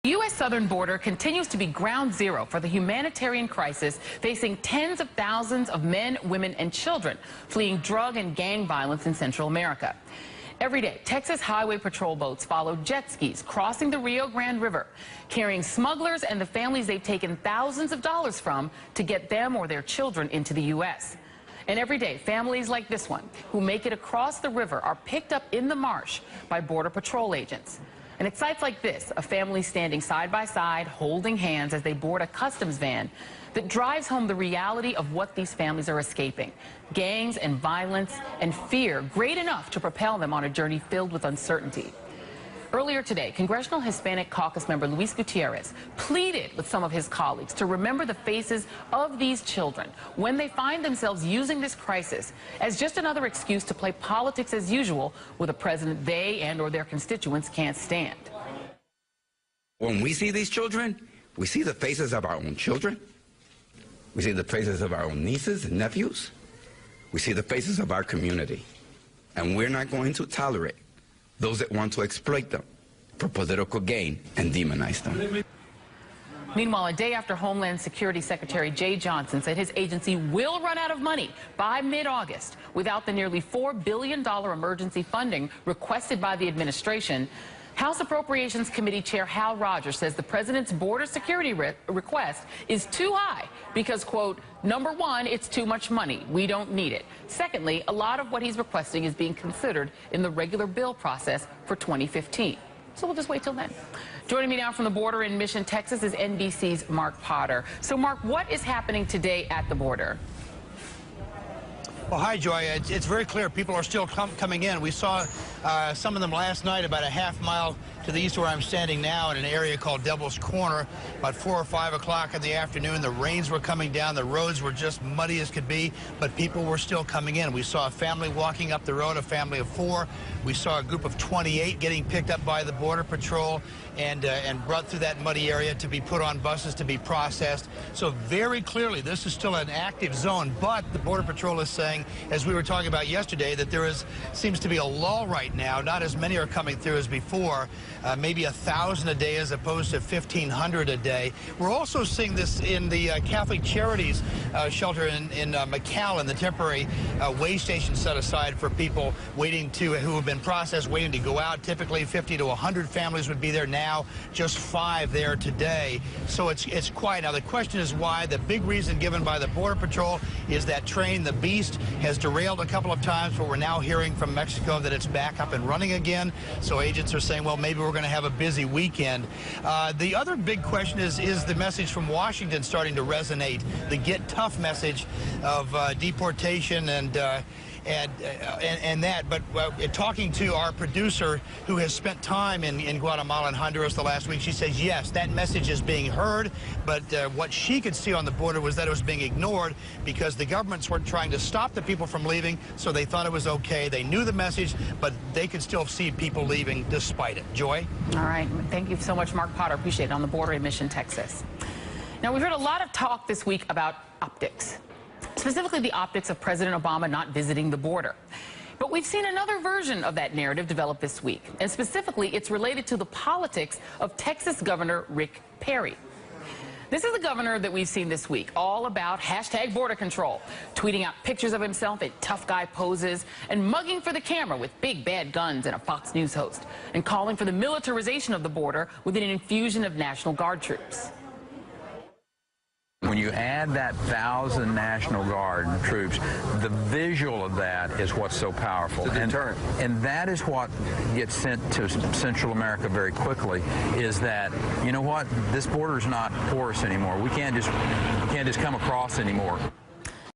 The U.S. southern border continues to be ground zero for the humanitarian crisis facing tens of thousands of men, women, and children fleeing drug and gang violence in Central America. Every day, Texas Highway Patrol boats follow jet skis crossing the Rio Grande River, carrying smugglers and the families they've taken thousands of dollars from to get them or their children into the U.S. And every day, families like this one who make it across the river are picked up in the marsh by Border Patrol agents. And at sites like this, a family standing side by side, holding hands as they board a customs van that drives home the reality of what these families are escaping. Gangs and violence and fear great enough to propel them on a journey filled with uncertainty. Earlier today, Congressional Hispanic Caucus member Luis Gutierrez pleaded with some of his colleagues to remember the faces of these children when they find themselves using this crisis as just another excuse to play politics as usual with a president they and or their constituents can't stand. When we see these children, we see the faces of our own children. We see the faces of our own nieces and nephews. We see the faces of our community. And we're not going to tolerate those that want to exploit them for political gain and demonize them. Meanwhile, a day after Homeland Security Secretary Jay Johnson said his agency will run out of money by mid-August without the nearly $4 billion emergency funding requested by the administration, House Appropriations Committee Chair Hal Rogers says the president's border security request is too high because, quote, number one, it's too much money. We don't need it. Secondly, a lot of what he's requesting is being considered in the regular bill process for 2015. So we'll just wait till then. Joining me now from the border in Mission, Texas is NBC's Mark Potter. So, Mark, what is happening today at the border? Well, hi, Joy. It's very clear people are still coming in. We saw some of them last night about a half mile to the east where I'm standing now in an area called Devil's Corner. About 4 or 5 o'clock in the afternoon, the rains were coming down. The roads were just muddy as could be, but people were still coming in. We saw a family walking up the road, a family of 4. We saw a group of 28 getting picked up by the Border Patrol and brought through that muddy area to be put on buses to be processed. So very clearly, this is still an active zone, but the Border Patrol is saying, as we were talking about yesterday, that there seems to be a lull right now. Not as many are coming through as before, maybe 1,000 a day as opposed to 1,500 a day. We're also seeing this in the Catholic Charities shelter in McAllen, the temporary way station set aside for people waiting who have been processed, waiting to go out. Typically 50 to 100 families would be there now, just 5 there today. So it's quiet. Now the question is why. The big reason given by the Border Patrol is that train, the Beast, has derailed a couple of times, but we're now hearing from Mexico that it's back up and running again. So agents are saying, well, maybe we're going to have a busy weekend. The other big question is the message from Washington starting to resonate, the get tough message of deportation and that. But talking to our producer who has spent time in Guatemala and Honduras the last week, she says, yes, that message is being heard, but what she could see on the border was that it was being ignored because the governments were trying to stop the people from leaving, so they thought it was okay. They knew the message, but they could still see people leaving despite it. Joy? All right. Thank you so much, Mark Potter. Appreciate it. On the border in Mission, Texas. Now, we've heard a lot of talk this week about optics, specifically the optics of President Obama not visiting the border. But we've seen another version of that narrative develop this week, and specifically it's related to the politics of Texas Governor Rick Perry. This is the governor that we've seen this week, all about hashtag border control, tweeting out pictures of himself in tough guy poses and mugging for the camera with big bad guns and a Fox News host, and calling for the militarization of the border with an infusion of National Guard troops. When you add that 1,000 National Guard troops, the visual of that is what's so powerful. It's a deterrent. And that is what gets sent to Central America very quickly, is that, you know what, this border's not porous anymore. We can't just come across anymore.